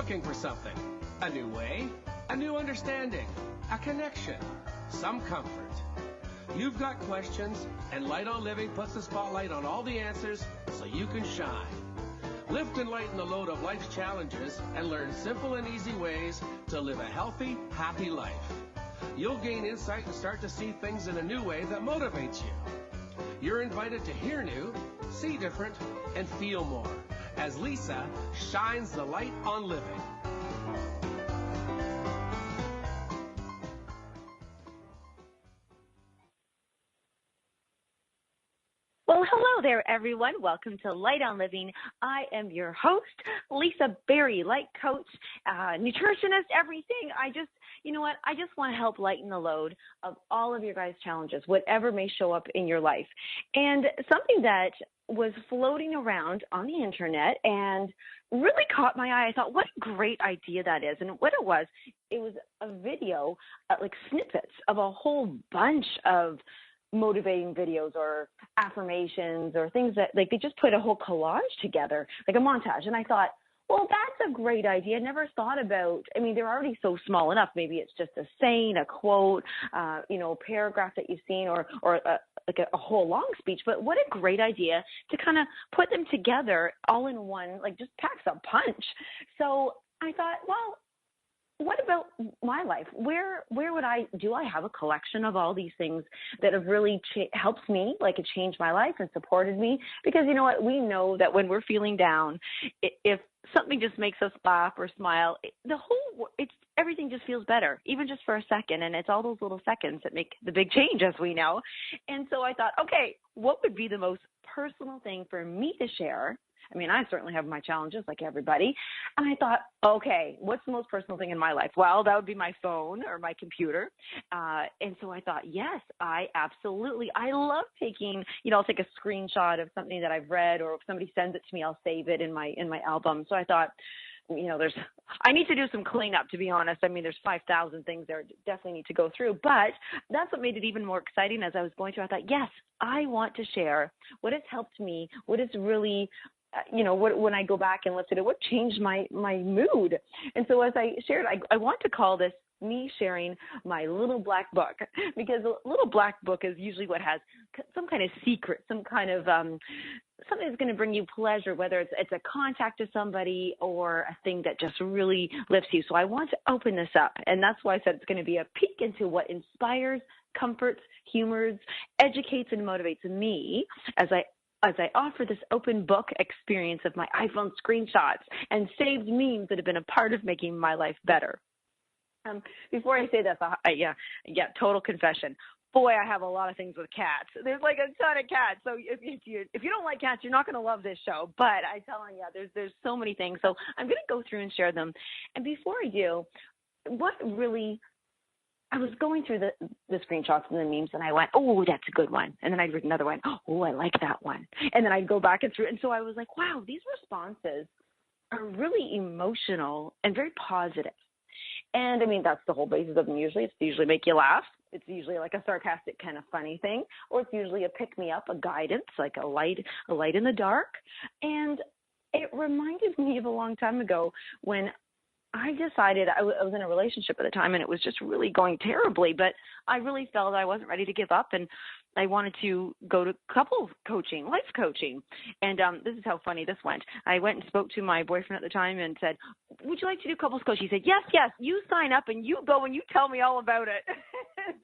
looking for something. A new way, a new understanding, a connection, some comfort. You've got questions, and Light on Living puts the spotlight on all the answers so you can shine. Lift and lighten the load of life's challenges and learn simple and easy ways to live a healthy, happy life. You'll gain insight and start to see things in a new way that motivates you. You're invited to hear new, see different, and feel more as Lisa shines the light on living. Well, hello there, everyone. Welcome to Light on Living. I am your host, Lisa Berry, light coach, nutritionist, everything. You know what? I just want to help lighten the load of all of your guys' challenges, whatever may show up in your life. And something that was floating around on the internet and really caught my eye. I thought, what a great idea that is. And what it was a video, like snippets of a whole bunch of motivating videos or affirmations or things that, like, they just put a whole collage together, like a montage. And I thought, well, that's a great idea. I never thought about, they're already so small enough. Maybe it's just a saying, a quote, a paragraph that you've seen or a whole long speech. But what a great idea to kind of put them together all in one, like just packs a punch. So I thought, well, what about my life? Where would I have a collection of all these things that have really helped me, like it changed my life and supported me? Because you know what? We know that when we're feeling down, if something just makes us laugh or smile, everything just feels better, even just for a second. And it's all those little seconds that make the big change, as we know. And so I thought, okay, what would be the most personal thing for me to share? I certainly have my challenges like everybody. And I thought, okay, what's the most personal thing in my life? Well, that would be my phone or my computer. And so I thought, yes, I love taking, I'll take a screenshot of something that I've read, or if somebody sends it to me, I'll save it in my album. So I thought, I need to do some cleanup, to be honest. There's 5,000 things there I definitely need to go through, but that's what made it even more exciting. As I was going through, I thought, yes, I want to share what has helped me, what is really, when I go back and look at it, what changed my mood. And so as I shared, I want to call this me sharing my little black book, because a little black book is usually what has some kind of secret, some kind of something that's going to bring you pleasure, whether it's a contact to somebody or a thing that just really lifts you. So I want to open this up, and that's why I said it's going to be a peek into what inspires, comforts, humors, educates, and motivates me as I offer this open book experience of my iPhone screenshots and saved memes that have been a part of making my life better. Before I say that, total confession. Boy, I have a lot of things with cats. There's like a ton of cats. So if you don't like cats, you're not going to love this show. But I'm telling you, there's so many things. So I'm going to go through and share them. And before I do, I was going through the screenshots and the memes, and I went, oh, that's a good one. And then I'd read another one. Oh, I like that one. And then I'd go back and through. And so I was like, wow, these responses are really emotional and very positive. And that's the whole basis of them usually. It's to usually make you laugh. It's usually like a sarcastic kind of funny thing, or it's usually a pick-me-up, a guidance, like a light in the dark. And it reminded me of a long time ago when I decided I was in a relationship at the time, and it was just really going terribly, but I really felt I wasn't ready to give up, and I wanted to go to couples coaching, life coaching. And this is how funny this went. I went and spoke to my boyfriend at the time and said, would you like to do couples coaching? He said, yes, you sign up and you go and you tell me all about it.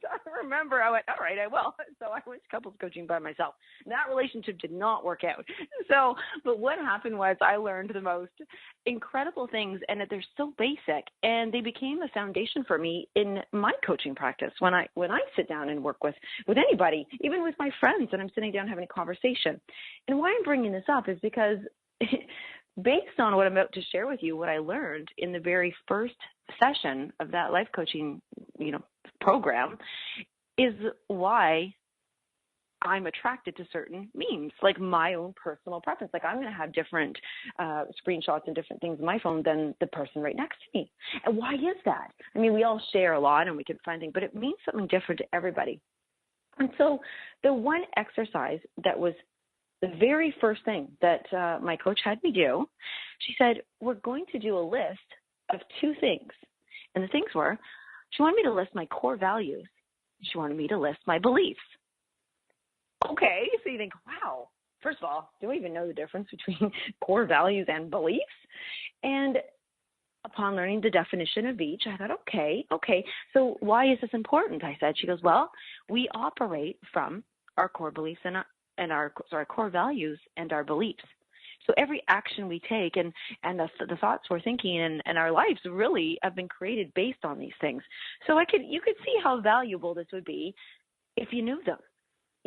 So I remember I went, all right, I will. So I went to couples coaching by myself. That relationship did not work out. But what happened was I learned the most incredible things, and that they're so basic, and they became a foundation for me in my coaching practice. When I sit down and work with anybody, even with my friends, and I'm sitting down having a conversation. And why I'm bringing this up is because based on what I'm about to share with you, what I learned in the very first session of that life coaching, program, is why I'm attracted to certain memes, like my own personal preference. Like I'm going to have different screenshots and different things on my phone than the person right next to me. And why is that? We all share a lot and we can find things, but it means something different to everybody. And so the one exercise that was the very first thing that my coach had me do, she said, we're going to do a list of 2 things. And the things were, she wanted me to list my core values. She wanted me to list my beliefs. Okay, so you think, wow, first of all, do I even know the difference between core values and beliefs? And upon learning the definition of each, I thought, okay, so why is this important? I said, she goes, well, we operate from our core beliefs and our core values and our beliefs. So every action we take and the thoughts we're thinking and our lives really have been created based on these things. So you could see how valuable this would be if you knew them.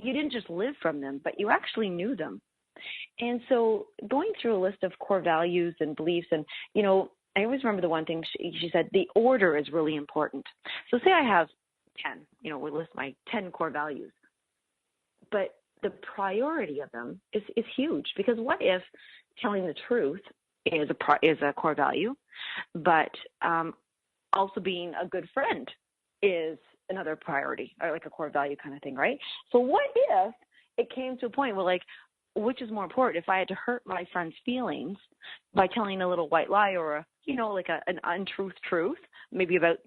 You didn't just live from them, but you actually knew them. And so going through a list of core values and beliefs, and, I always remember the one thing she said, the order is really important. So say I have 10, we list my 10 core values, but the priority of them is huge, because what if telling the truth is a core value, but also being a good friend is another priority, or like a core value kind of thing, right? So what if it came to a point where, like, which is more important? If I had to hurt my friend's feelings by telling a little white lie or an untruth truth, maybe about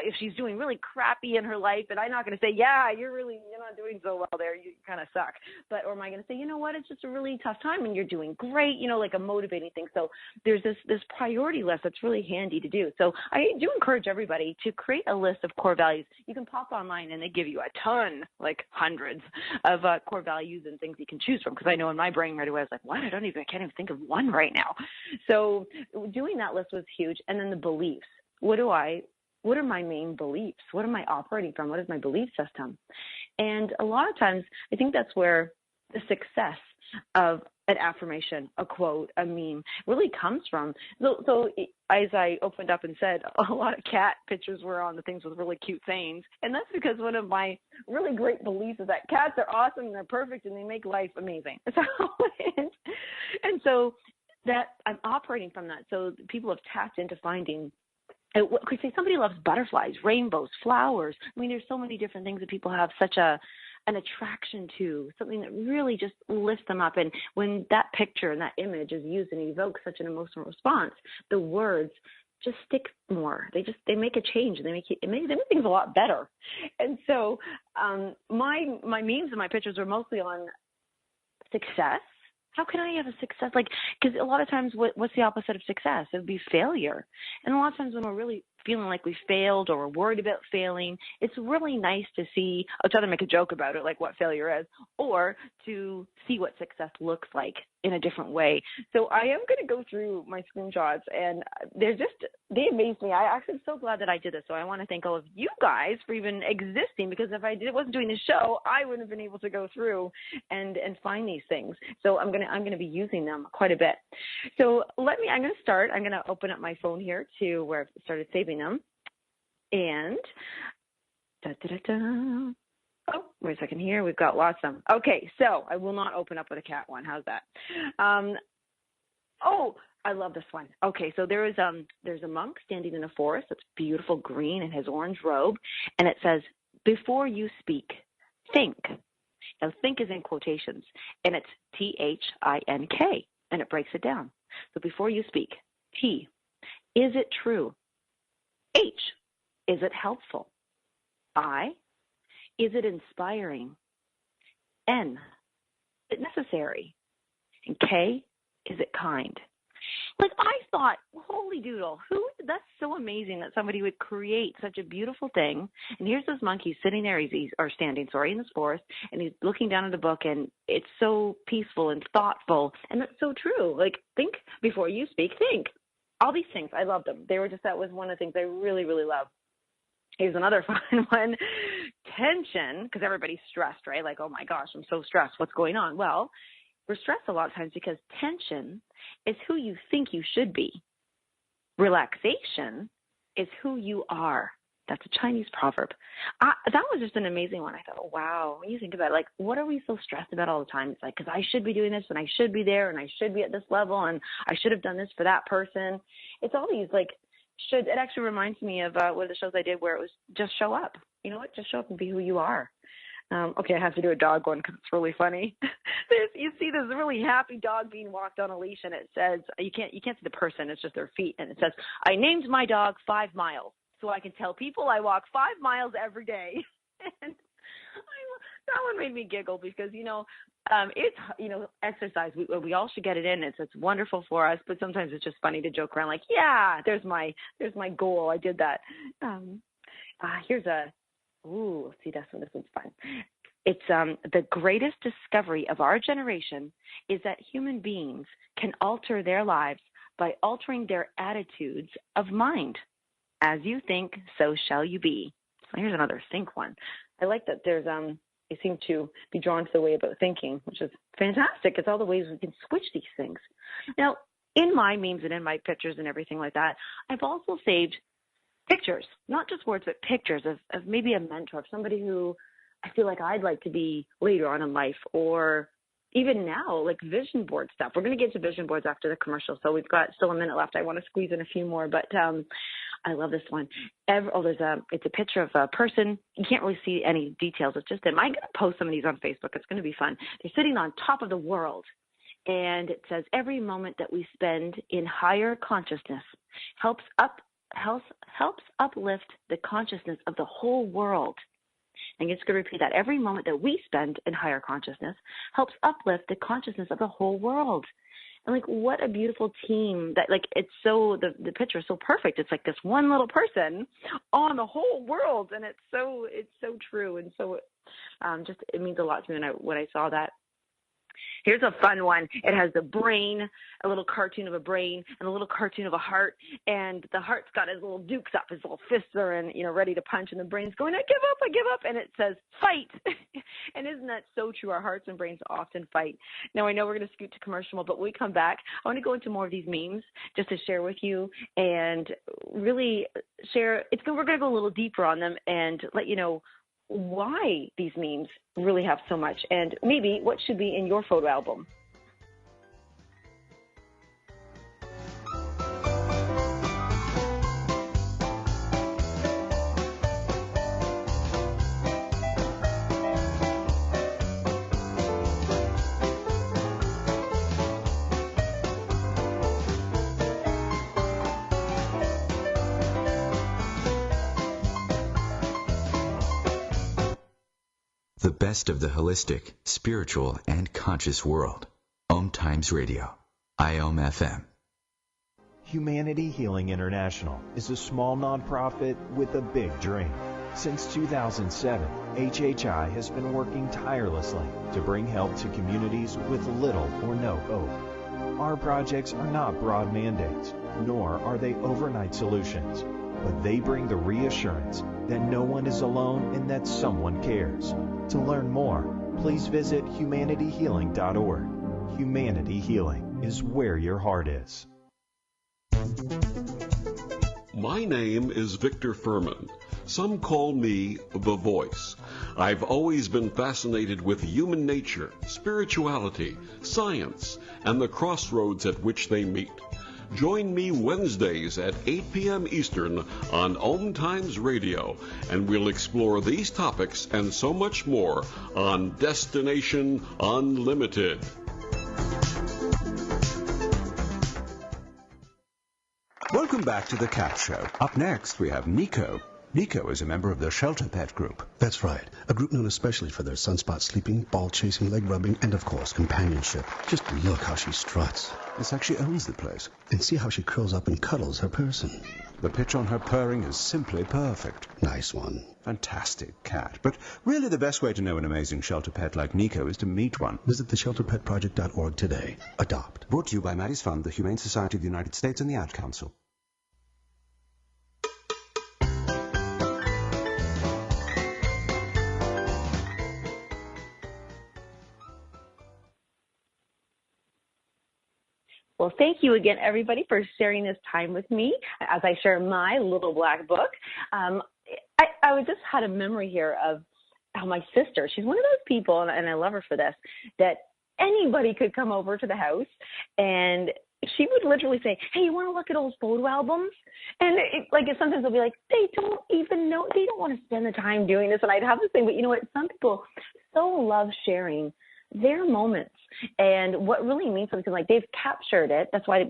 if she's doing really crappy in her life, and I'm not going to say, yeah, you're not doing so well there, you kind of suck. Or am I going to say, you know what, it's just a really tough time and you're doing great, like a motivating thing. So there's this priority list that's really handy to do. So I do encourage everybody to create a list of core values. You can pop online and they give you a ton, like hundreds of core values and things you can choose from. Because I know in my brain right away, I was like, what? I can't even think of one right now. So doing that list was huge. And then the beliefs. What are my main beliefs? What am I operating from? What is my belief system? And a lot of times, I think that's where the success of an affirmation, a quote, a meme really comes from. So as I opened up and said, a lot of cat pictures were on the things with really cute sayings. And that's because one of my really great beliefs is that cats are awesome and they're perfect and they make life amazing. And so that I'm operating from that. So people have tapped into finding, could say somebody loves butterflies, rainbows, flowers. I mean, there's so many different things that people have such an attraction to, something that really just lifts them up. And when that picture and that image is used and evokes such an emotional response, the words just stick more. They make a change, and they make things a lot better. And so my memes and my pictures were mostly on success. How can I have a success? Because a lot of times, what's the opposite of success? It would be failure. And a lot of times when we're really feeling like we failed or we're worried about failing, it's really nice to see, I'll try to make a joke about it, like what failure is, or to see what success looks like in a different way. So I am going to go through my screenshots, and they amaze me. I actually am so glad that I did this. So I want to thank all of you guys for even existing, because if I wasn't doing this show, I wouldn't have been able to go through and find these things. So I'm going to be using them quite a bit. So I'm going to start. I'm going to open up my phone here to where I've started saving them. And oh, wait a second here. We've got lots of them. Okay, so I will not open up with a cat one. How's that? Oh, I love this one. Okay, so there's a monk standing in a forest that's beautiful green in his orange robe, and it says, "Before you speak, think." Now, think is in quotations, and it's THINK, and it breaks it down. So before you speak, T, is it true? H, is it helpful? I, is it inspiring? N, is it necessary? And K, is it kind? I thought, holy doodle, that's so amazing that somebody would create such a beautiful thing. And here's this monkey sitting there, standing in this forest, and he's looking down at the book, and it's so peaceful and thoughtful. And that's so true. Think before you speak, think. All these things, I love them. That was one of the things I really, really love. Here's another fun one. Tension, because everybody's stressed, right? Oh my gosh, I'm so stressed. What's going on? Well, we're stressed a lot of times because tension is who you think you should be. Relaxation is who you are. That's a Chinese proverb. That was just an amazing one. I thought, oh, wow, when you think about it, what are we so stressed about all the time? It's because I should be doing this, and I should be there, and I should be at this level, and I should have done this for that person. It's all these, it actually reminds me of one of the shows I did where it was just show up. You know what? Just show up and be who you are. Okay, I have to do a dog one because it's really funny. You see this really happy dog being walked on a leash, and it says you can't see the person; it's just their feet, and it says, "I named my dog 5 Miles, so I can tell people I walk 5 miles every day." And that one made me giggle because it's exercise. We all should get it in. It's wonderful for us, but sometimes it's just funny to joke around like, yeah, there's my goal. I did that. Here's a. Ooh, see, this one's fun. It's the greatest discovery of our generation is that human beings can alter their lives by altering their attitudes of mind. As you think, so shall you be. So here's another think one. I like that there's they seem to be drawn to the way about thinking, which is fantastic. It's all the ways we can switch these things. Now, in my memes and in my pictures and everything like that, I've also saved pictures, not just words, but pictures of maybe a mentor, of somebody who I feel like I'd like to be later on in life, or even now, like vision board stuff. We're going to get to vision boards after the commercial, so we've got still a minute left. I want to squeeze in a few more, but I love this one. It's a picture of a person. You can't really see any details. It's just them. I'm going to post some of these on Facebook. It's going to be fun. They're sitting on top of the world, and it says, every moment that we spend in higher consciousness helps uplift the consciousness of the whole world. I'm just going to repeat that. Every moment that we spend in higher consciousness helps uplift the consciousness of the whole world. And like, what a beautiful team that, like, it's so, the picture is so perfect. It's like this one little person on the whole world. And it's so true. And so it means a lot to me when I saw that. Here's a fun one. It has the brain, a little cartoon of a brain, and a little cartoon of a heart. And the heart's got his little dukes up, his little fists are in, ready to punch. And the brain's going, I give up. And it says, fight. And isn't that so true? Our hearts and brains often fight. Now, I know we're going to scoot to commercial, but when we come back, I want to go into more of these memes just to share with you and really share. We're going to go a little deeper on them and let you know why these memes really have so much, and maybe what should be in your photo album. The best of the holistic, spiritual, and conscious world. OMTimes Radio. IOM FM. Humanity Healing International is a small nonprofit with a big dream. Since 2007, HHI has been working tirelessly to bring help to communities with little or no hope. Our projects are not broad mandates, nor are they overnight solutions, but they bring the reassurance that no one is alone and that someone cares. To learn more, please visit humanityhealing.org. Humanity Healing is where your heart is. My name is Victor Furman. Some call me the Voice. I've always been fascinated with human nature, spirituality, science, and the crossroads at which they meet. Join me Wednesdays at 8 p.m. Eastern on OMTimes Radio, and we'll explore these topics and so much more on Destination Unlimited. Welcome back to The Cat Show. Up next, we have Nico. Nico is a member of the Shelter Pet Group. That's right. A group known especially for their sunspot sleeping, ball chasing, leg rubbing, and of course, companionship. Just look how she struts. It's like she owns the place. And see how she curls up and cuddles her person. The pitch on her purring is simply perfect. Nice one. Fantastic cat. But really the best way to know an amazing shelter pet like Nico is to meet one. Visit theshelterpetproject.org today. Adopt. Brought to you by Maddie's Fund, the Humane Society of the United States, and the Ad Council. Well, thank you again, everybody, for sharing this time with me as I share my little black book. I just had a memory here of how my sister, she's one of those people, and I love her for this, that anybody could come over to the house and she would literally say, hey, you want to look at old photo albums? And sometimes they'll be like, they don't even know, they don't want to spend the time doing this. And I'd have this thing, but you know what? Some people so love sharing their moments and what really means something, like they've captured it. That's why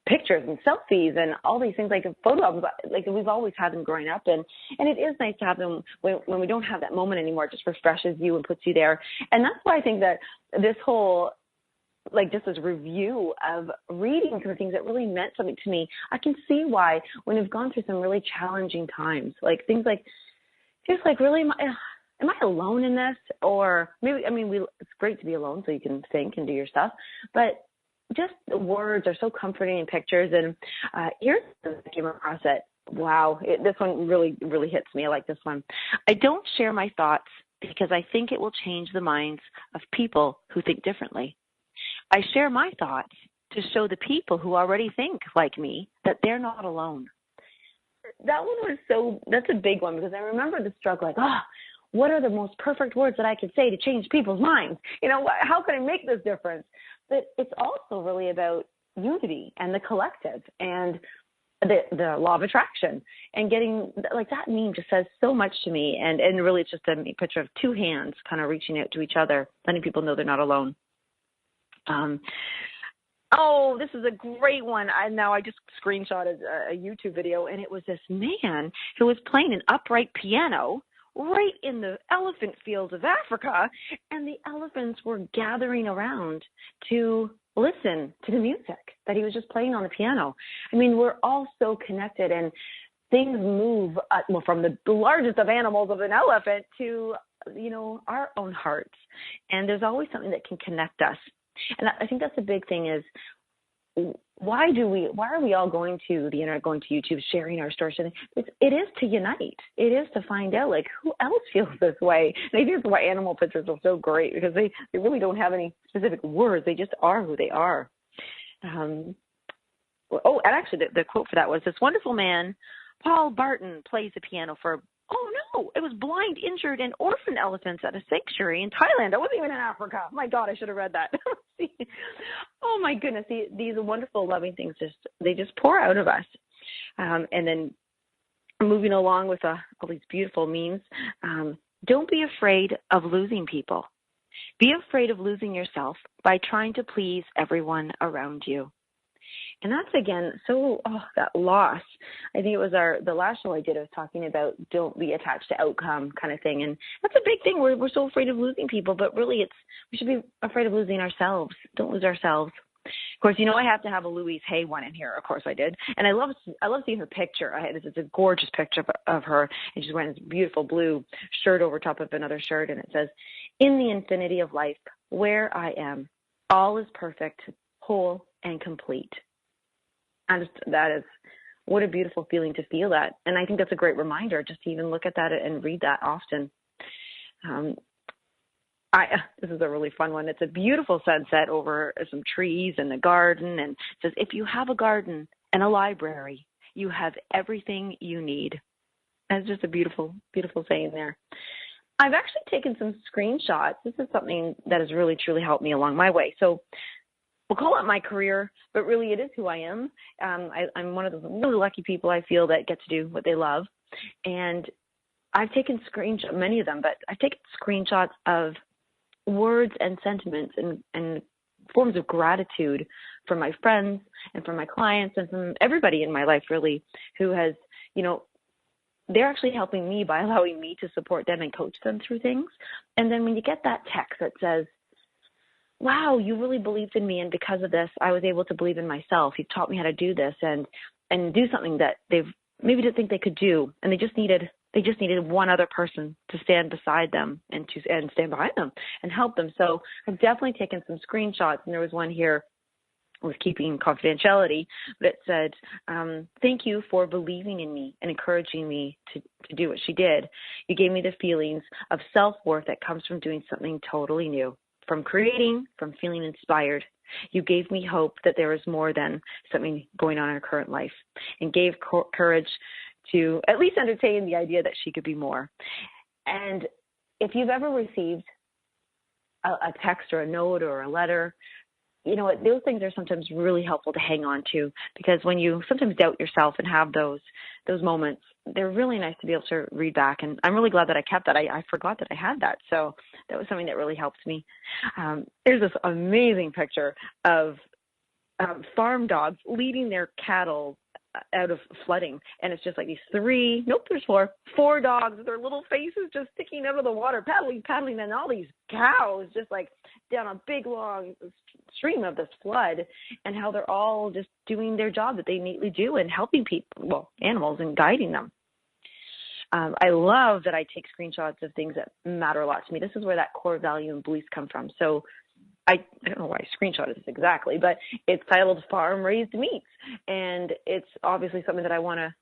pictures and selfies and all these things, like photo albums, like we've always had them growing up. And it is nice to have them when we don't have that moment anymore. It just refreshes you and puts you there. And that's why I think that this whole, just this review of reading some things that really meant something to me, I can see why when we've gone through some really challenging times, like things like, just like, really, am I alone in this? Or maybe, it's great to be alone so you can think and do your stuff, but just the words are so comforting in pictures. And here's the came across it. Wow, this one really, really hits me. I like this one. I don't share my thoughts because I think it will change the minds of people who think differently. I share my thoughts to show the people who already think like me that they're not alone. That one was that's a big one, because I remember the struggle, what are the most perfect words that I could say to change people's minds? How can I make this difference? But it's also really about unity and the collective and the law of attraction, and getting, that meme just says so much to me. And really it's just a picture of two hands kind of reaching out to each other, letting people know they're not alone. This is a great one. I just screenshotted a YouTube video, and it was this man who was playing an upright piano right in the elephant fields of Africa, and the elephants were gathering around to listen to the music that he was just playing on the piano. We're all so connected, and things move from the largest of animals, of an elephant, to our own hearts, and there's always something that can connect us. And I think that's a big thing, is why are we all going to the internet, going to YouTube, sharing our stories? It is to unite. It is to find out, who else feels this way. And I think that's why animal pictures are so great, because they really don't have any specific words. They just are who they are. And actually the quote for that was, this wonderful man, Paul Barton, plays the piano for, it was blind, injured, and orphan elephants at a sanctuary in Thailand. I wasn't even in Africa. My God, I should have read that. Oh my goodness, these wonderful, loving things they just pour out of us. And then moving along with all these beautiful memes. Don't be afraid of losing people. Be afraid of losing yourself by trying to please everyone around you. And that's, again, that loss. I think it was the last show I did, I was talking about don't be attached to outcome kind of thing. And that's a big thing. We're so afraid of losing people, but really we should be afraid of losing ourselves. Don't lose ourselves. Of course, I have to have a Louise Hay one in here. Of course I did. And I love seeing her picture. It's a gorgeous picture of her. And she's wearing this beautiful blue shirt over top of another shirt. And it says, in the infinity of life, where I am, all is perfect, whole, and complete. That is, what a beautiful feeling to feel that. And I think that's a great reminder, just to even look at that and read that often. This is a really fun one. It's a beautiful sunset over some trees and a garden. And it says, if you have a garden and a library, you have everything you need. That's just a beautiful, beautiful saying there. I've actually taken some screenshots. This is something that has really, truly helped me along my way. So we'll call it my career, but really it is who I am. I'm one of those really lucky people, I feel, that get to do what they love. And I've taken screenshots, many of them, but I've taken screenshots of words and sentiments and forms of gratitude from my friends and from my clients and from everybody in my life, really, who has, they're actually helping me by allowing me to support them and coach them through things. And then when you get that text that says, wow, you really believed in me, and because of this, I was able to believe in myself. You've taught me how to do this and do something that they've maybe didn't think they could do, and they just needed one other person to stand beside them and stand behind them and help them. So I've definitely taken some screenshots, and there was one here with keeping confidentiality, but it said, thank you for believing in me and encouraging me to do what she did. You gave me the feelings of self-worth that comes from doing something totally new. From creating, from feeling inspired. You gave me hope that there was more than something going on in her current life, and gave courage to at least entertain the idea that she could be more. And if you've ever received a text or a note or a letter you know what, those things are sometimes really helpful to hang on to, because when you sometimes doubt yourself and have those moments, they're really nice to be able to read back. And I'm really glad that I kept that. I forgot that I had that. So that was something that really helped me. There's this amazing picture of farm dogs leading their cattle out of flooding, and it's just like these there's four dogs with their little faces just sticking out of the water, paddling, and all these cows just like down a big long stream of this flood, and how they're all just doing their job that they neatly do and helping animals and guiding them. I love that I take screenshots of things that matter a lot to me. This is where that core value and beliefs come from. So I don't know why I screenshotted this exactly, but it's titled Farm Raised Meats. And it's obviously something that I want to,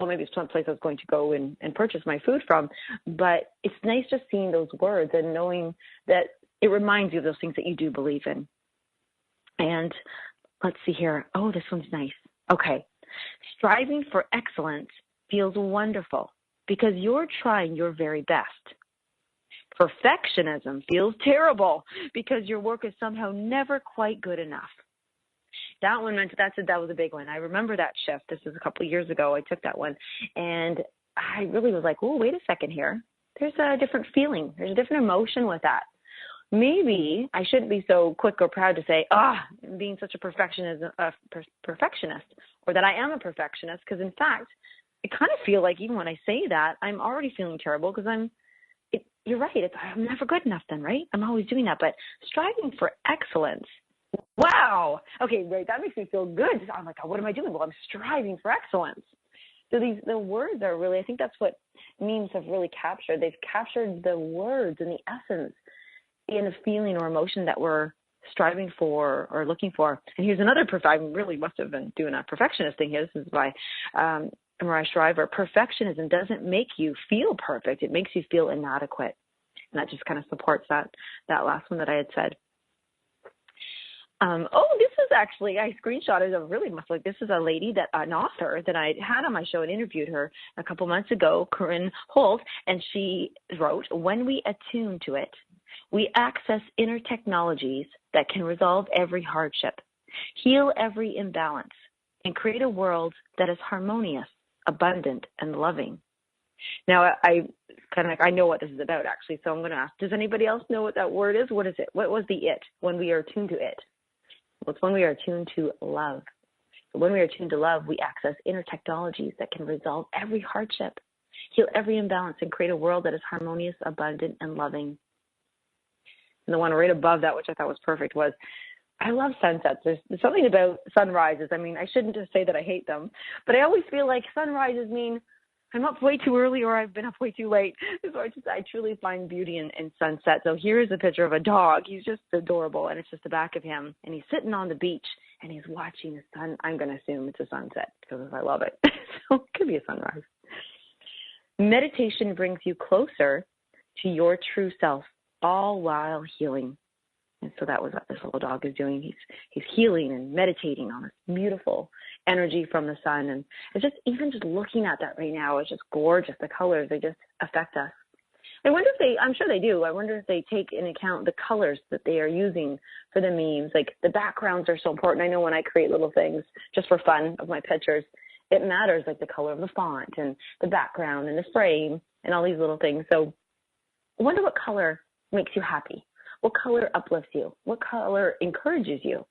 maybe it's some place I was going to go and purchase my food from. But it's nice just seeing those words and knowing that it reminds you of those things that you do believe in. And let's see here. Oh, this one's nice. Okay. Striving for excellence feels wonderful because you're trying your very best. Perfectionism feels terrible because your work is somehow never quite good enough. That one that was a big one. I remember that shift. This was a couple of years ago. I took that one, and I really was like, oh, wait a second here. There's a different feeling. There's a different emotion with that. Maybe I shouldn't be so quick or proud to say, being such a perfectionist, or that I am a perfectionist, because in fact, I kind of feel like even when I say that, I'm already feeling terrible because you're right. I'm never good enough then, right? I'm always doing that. But striving for excellence, wow. Okay, right. That makes me feel good. I'm like, what am I doing? Well, I'm striving for excellence. So the words are really, I think that's what memes have really captured. They've captured the words and the essence in a feeling or emotion that we're striving for or looking for. And here's another, I really must have been doing a perfectionist thing here. This is by Mariah Shriver. Perfectionism doesn't make you feel perfect. It makes you feel inadequate. And that just kind of supports that last one that I had said. This is actually, I screenshotted this is a lady, an author that I had on my show and interviewed her a couple months ago, Corinne Holt, and she wrote, when we attune to it, we access inner technologies that can resolve every hardship, heal every imbalance, and create a world that is harmonious, abundant, and loving. Now, I know what this is about, actually, so I'm going to ask, does anybody else know what that word is? What is it? What was the it when we are attuned to it? Well, it's when we are attuned to love. So when we are attuned to love, we access inner technologies that can resolve every hardship, heal every imbalance, and create a world that is harmonious, abundant, and loving. And the one right above that, which I thought was perfect, was I love sunsets. There's something about sunrises. I mean, I shouldn't just say that I hate them, but I always feel like sunrises mean I'm up way too early or I've been up way too late. So I truly find beauty in sunset. So here's a picture of a dog. He's just adorable, and it's just the back of him. And he's sitting on the beach, and he's watching the sun. I'm going to assume it's a sunset because I love it. So it could be a sunrise. Meditation brings you closer to your true self, all while healing. And so that was what this little dog is doing. He's healing and meditating on this beautiful energy from the sun. And it's just, even just looking at that right now, it's just gorgeous. The colors, they just affect us. I wonder if I'm sure they do. I wonder if they take into account the colors that they are using for the memes. Like the backgrounds are so important. I know when I create little things just for fun of my pictures, it matters, like the color of the font and the background and the frame and all these little things. So I wonder what color makes you happy. What color uplifts you? What color encourages you?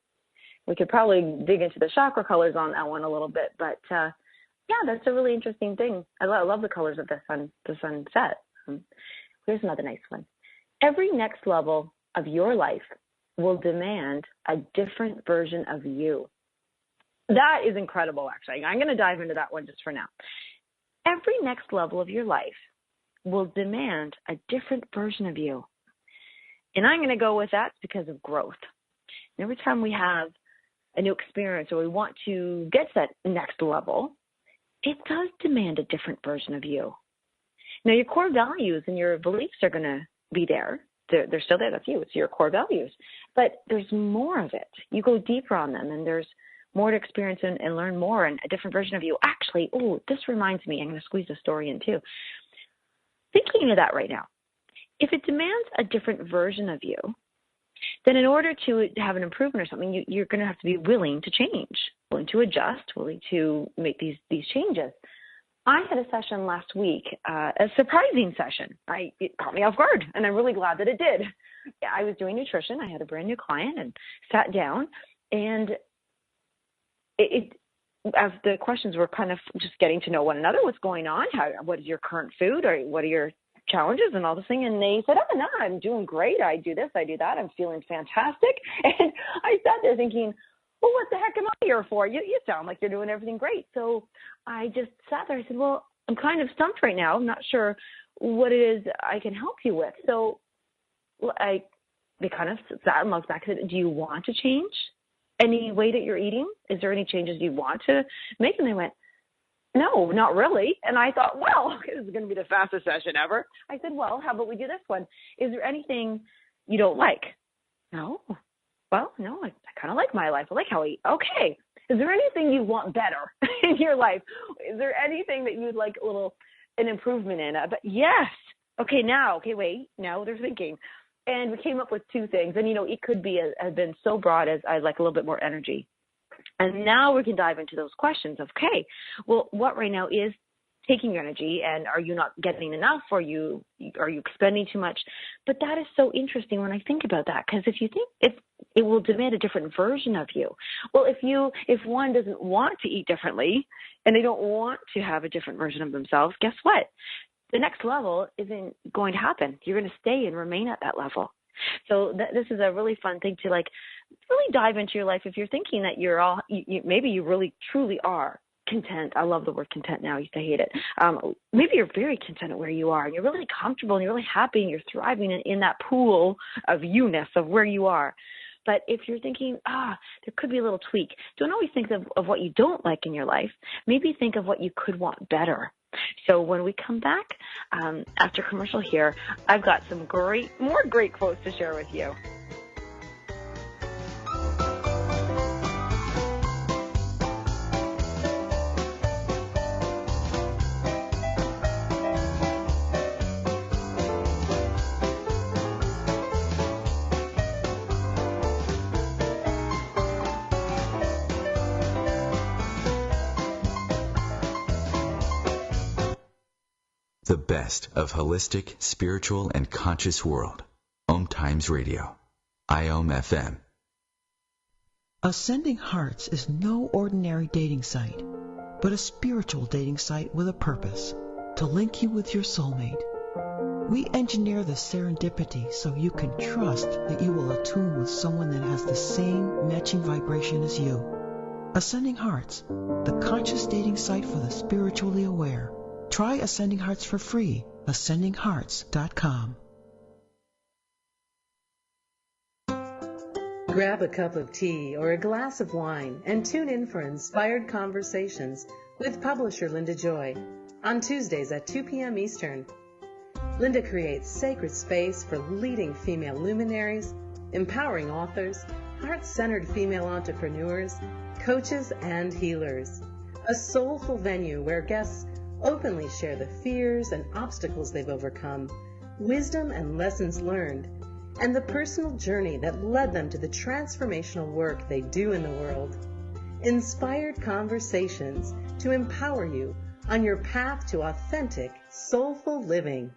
We could probably dig into the chakra colors on that one a little bit, but that's a really interesting thing. I love the colors of the sunset. Here's another nice one. Every next level of your life will demand a different version of you. That is incredible, actually. I'm going to dive into that one just for now. Every next level of your life will demand a different version of you. And I'm going to go with that because of growth. And every time we have a new experience or we want to get to that next level, it does demand a different version of you. Now, your core values and your beliefs are going to be there. They're still there. That's you. It's your core values. But there's more of it. You go deeper on them, and there's more to experience and learn more, and a different version of you. Actually, this reminds me. I'm going to squeeze a story in, too. Thinking of that right now. If it demands a different version of you, then in order to have an improvement or something, you're going to have to be willing to change, willing to adjust, willing to make these changes. I had a session last week, a surprising session. It caught me off guard, and I'm really glad that it did. I was doing nutrition. I had a brand new client and sat down, and as the questions were kind of just getting to know one another, what's going on, what is your current food, or what are your challenges and all this thing, and they said, oh, no, I'm doing great. I do this, I do that. I'm feeling fantastic. And I sat there thinking, well, what the heck am I here for? You sound like you're doing everything great. So I just sat there. I said, well, I'm kind of stumped right now. I'm not sure what it is I can help you with. So they kind of sat and looked back and said, do you want to change any way that you're eating? Is there any changes you want to make? And they went, no, not really. And I thought, well, this is going to be the fastest session ever. I said, well, how about we do this one? Is there anything you don't like? No. Well, no, I kind of like my life. I like how I eat. Okay. Is there anything you want better in your life? Is there anything that you'd like an improvement in? But yes. Okay, wait. Now they're thinking. And we came up with two things. And, it could be have been so broad as I'd like a little bit more energy. And now we can dive into those questions of, okay, well, what right now is taking your energy, and are you not getting enough, or are you expending too much? But that is so interesting when I think about that, because if you think it will demand a different version of you. Well, if one doesn't want to eat differently and they don't want to have a different version of themselves, guess what? The next level isn't going to happen. You're going to stay and remain at that level. So this is a really fun thing to really dive into your life. If you're thinking that maybe you really truly are content. I love the word content now. I used to hate it. Maybe you're very content at where you are, and you're really comfortable, and you're really happy, and you're thriving in that pool of you-ness of where you are. But if you're thinking, there could be a little tweak, don't always think of what you don't like in your life. Maybe think of what you could want better. So when we come back after commercial here, I've got some more great quotes to share with you. The best of holistic, spiritual, and conscious world. OMTimes Radio. IOM FM. Ascending Hearts is no ordinary dating site, but a spiritual dating site with a purpose, to link you with your soulmate. We engineer the serendipity so you can trust that you will attune with someone that has the same matching vibration as you. Ascending Hearts, the conscious dating site for the spiritually aware. Try Ascending Hearts for free. ascendinghearts.com. Grab a cup of tea or a glass of wine and tune in for Inspired Conversations with publisher Linda Joy on Tuesdays at 2 p.m. Eastern. Linda creates sacred space for leading female luminaries, empowering authors, heart-centered female entrepreneurs, coaches, and healers. A soulful venue where guests openly share the fears and obstacles they've overcome, wisdom and lessons learned, and the personal journey that led them to the transformational work they do in the world. Inspired Conversations to empower you on your path to authentic, soulful living.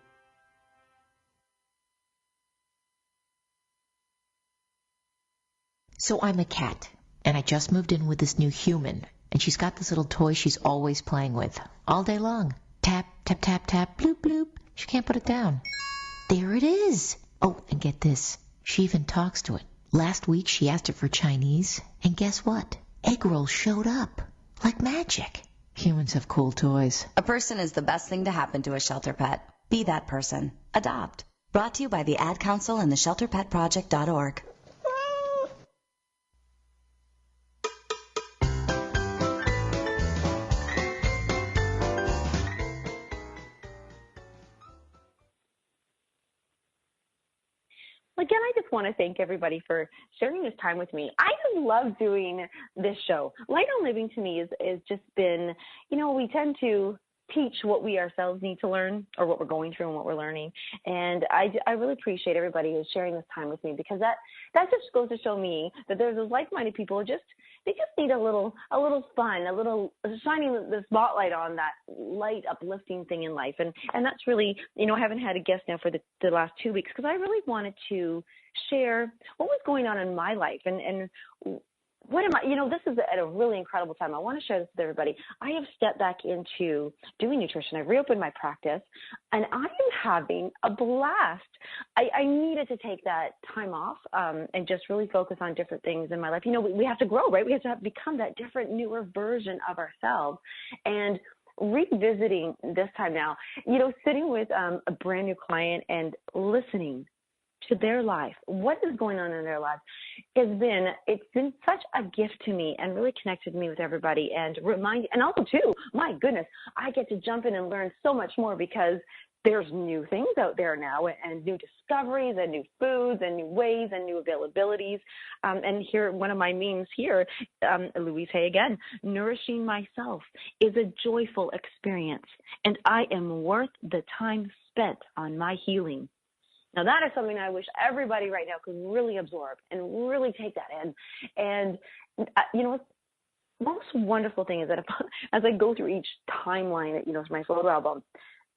So I'm a cat, and I just moved in with this new human. And she's got this little toy she's always playing with, all day long. Tap, tap, tap, tap, bloop, bloop. She can't put it down. There it is. Oh, and get this. She even talks to it. Last week she asked it for Chinese, and guess what? Egg rolls showed up. Like magic. Humans have cool toys. A person is the best thing to happen to a shelter pet. Be that person. Adopt. Brought to you by the Ad Council and the ShelterPetProject.org. Again, I just want to thank everybody for sharing this time with me. I just love doing this show. Light on Living to me is just been, we tend to teach what we ourselves need to learn, or what we're going through and what we're learning. And I really appreciate everybody who's sharing this time with me, because that just goes to show me that there's those like-minded people who they just need a little fun, a little shining the spotlight on that light, uplifting thing in life. And that's really, I haven't had a guest now for the last 2 weeks, because I really wanted to share what was going on in my life and what am I, this is at a really incredible time. I want to share this with everybody. I have stepped back into doing nutrition. I've reopened my practice, and I am having a blast. I needed to take that time off and just really focus on different things in my life. We have to grow, right? We have to become that different, newer version of ourselves. And revisiting this time now, sitting with a brand new client and listening to their life, what is going on in their lives, it's been such a gift to me, and really connected me with everybody, and also too, my goodness, I get to jump in and learn so much more, because there's new things out there now, and new discoveries, and new foods, and new ways, and new availabilities. And here, one of my memes here, Louise Hay again, nourishing myself is a joyful experience, and I am worth the time spent on my healing. Now, that is something I wish everybody right now could really absorb and really take that in. And, what's the most wonderful thing is that as I go through each timeline, my photo album,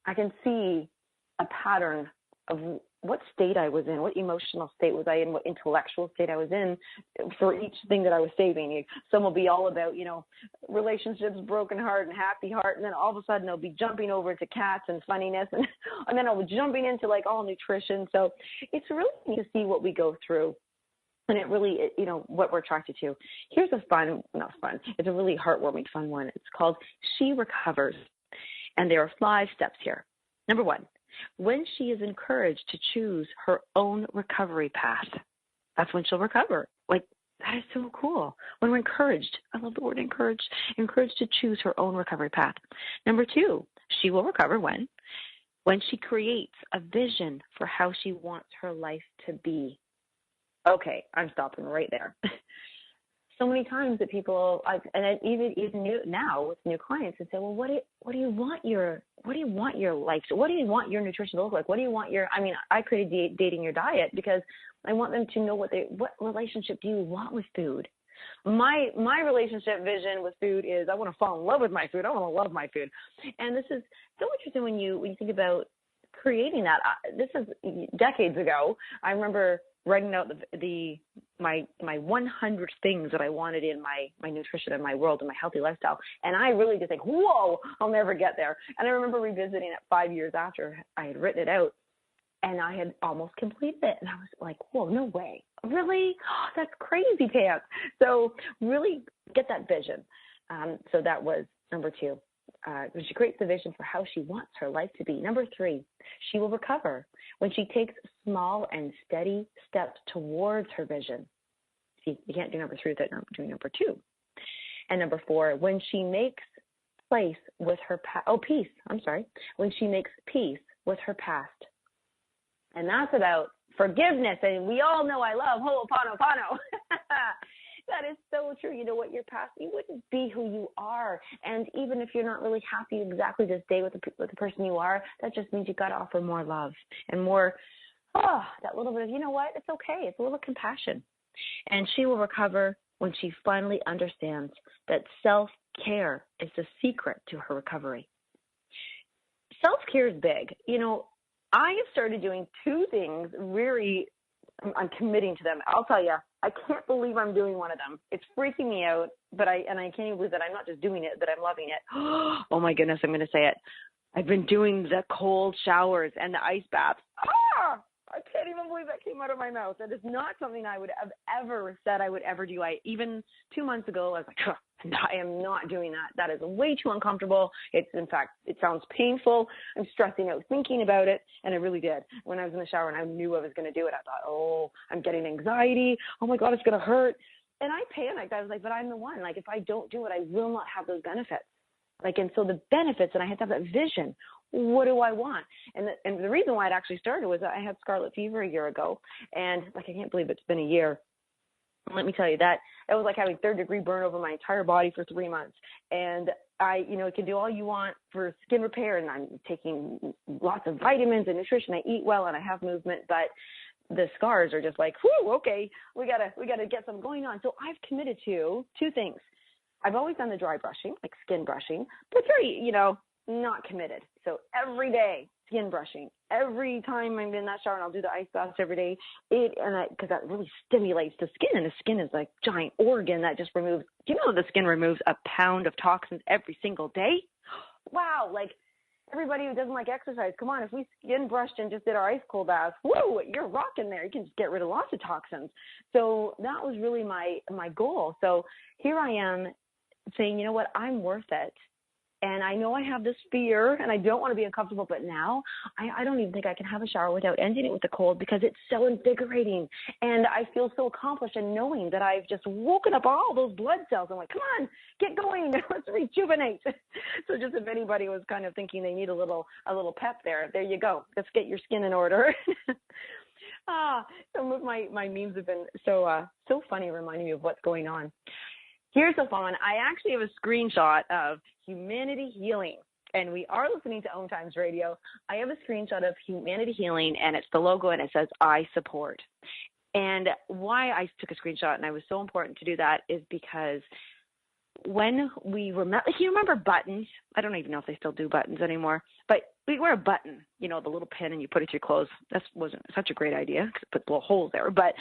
I can see a pattern of what state I was in, what emotional state was I in, what intellectual state I was in for each thing that I was saving. Some will be all about, relationships, broken heart and happy heart. And then all of a sudden I'll be jumping over to cats and funniness. And then I'll be jumping into all nutrition. So it's really neat to see what we go through. And it really, what we're attracted to. Here's it's a really heartwarming, fun one. It's called She Recovers. And there are 5 steps here. Number 1. When she is encouraged to choose her own recovery path, that's when she'll recover. That is so cool. When we're encouraged, I love the word encouraged to choose her own recovery path. Number 2, she will recover when she creates a vision for how she wants her life to be. Okay, I'm stopping right there. So many times that people, and even now with new clients, and say, well, what do you want your life? What do you want your nutrition to look like? What do you want I created Dating Your Diet because I want them to know what relationship do you want with food. My relationship vision with food is I want to fall in love with my food. I want to love my food, and this is so interesting when you think about creating that. This is decades ago. I remember writing out my 100 things that I wanted in my nutrition and my world and my healthy lifestyle. And I really just think, whoa, I'll never get there. And I remember revisiting it 5 years after I had written it out, and I had almost completed it. And I was like, whoa, no way. Really? Oh, that's crazy pants. So really get that vision. So that was number 2. When she creates the vision for how she wants her life to be. Number 3, she will recover when she takes small and steady steps towards her vision. See, you can't do number 3 without doing number 2. And number 4, when she makes peace with her when she makes peace with her past. And that's about forgiveness. And we all know I love Ho'oponopono. That is so true. You know what, your past, you wouldn't be who you are. And even if you're not really happy exactly this day with the person you are, that just means you got to offer more love and more, that little bit of, you know what, it's okay. It's a little compassion. And she will recover when she finally understands that self-care is the secret to her recovery. Self-care is big. I have started doing 2 things I'm committing to them. I'll tell you, I can't believe I'm doing one of them. It's freaking me out, but I can't even believe that I'm not just doing it, but I'm loving it. Oh my goodness, I'm going to say it. I've been doing the cold showers and the ice baths. I can't even believe that came out of my mouth. That is not something I would have ever said I would ever do. Even 2 months ago, I was like, I am not doing that. That is way too uncomfortable. In fact, it sounds painful. I'm stressing out thinking about it, and I really did. When I was in the shower and I knew I was going to do it, I thought, I'm getting anxiety. Oh, my God, it's going to hurt. And I panicked. I was like, but I'm the one. If I don't do it, I will not have those benefits. And so the benefits, and I had to have that vision. What do I want? And the reason why it actually started was I had scarlet fever a year ago, and I can't believe it's been a year. Let me tell you that it was like having 3rd-degree burn over my entire body for 3 months. And You can do all you want for skin repair, and I'm taking lots of vitamins and nutrition. I eat well and I have movement, but the scars are just like, whew, okay, we gotta get something going on. So I've committed to 2 things. I've always done the dry brushing, like skin brushing, but very, not committed. So every day, skin brushing. Every time I'm in that shower, and I'll do the ice baths every day, because that really stimulates the skin, and the skin is like a giant organ that just removes, the skin removes a pound of toxins every single day? Wow, like everybody who doesn't like exercise, come on, if we skin brushed and just did our ice cold baths, woo, you're rocking there. You can just get rid of lots of toxins. So that was really my goal. So here I am saying, you know what, I'm worth it. And I know I have this fear, and I don't want to be uncomfortable, but now I don't even think I can have a shower without ending it with the cold, because it's so invigorating. And I feel so accomplished in knowing that I've just woken up all those blood cells. I'm like, come on, get going. Let's rejuvenate. So just if anybody was kind of thinking they need a little pep there you go. Let's get your skin in order. Some of my memes have been so funny, reminding me of what's going on. Here's a fun one. I actually have a screenshot of Humanity Healing, and we are listening to OMTimes Radio. I have a screenshot of Humanity Healing, and it's the logo, and it says, I support. And why I took a screenshot, and I was so important to do that, is because when we were met, you remember buttons? I don't even know if they still do buttons anymore, but we wear a button, the little pin, and you put it to your clothes. That wasn't such a great idea because it put little holes there, but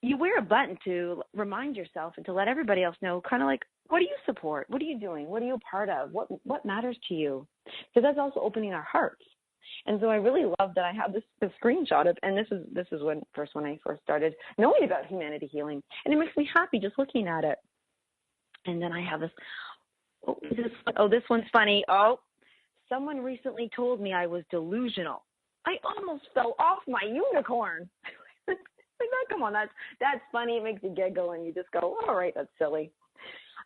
you wear a button to remind yourself and to let everybody else know, kind of like, what do you support? What are you doing? What are you a part of? What matters to you? Because that's also opening our hearts. And so I really love that I have this screenshot of, and this is when I first started knowing about Humanity Healing, and it makes me happy just looking at it. And then I have this. This one's funny. Oh, someone recently told me I was delusional. I almost fell off my unicorn. Come on, that's funny. It makes you giggle, and you just go, all right, that's silly.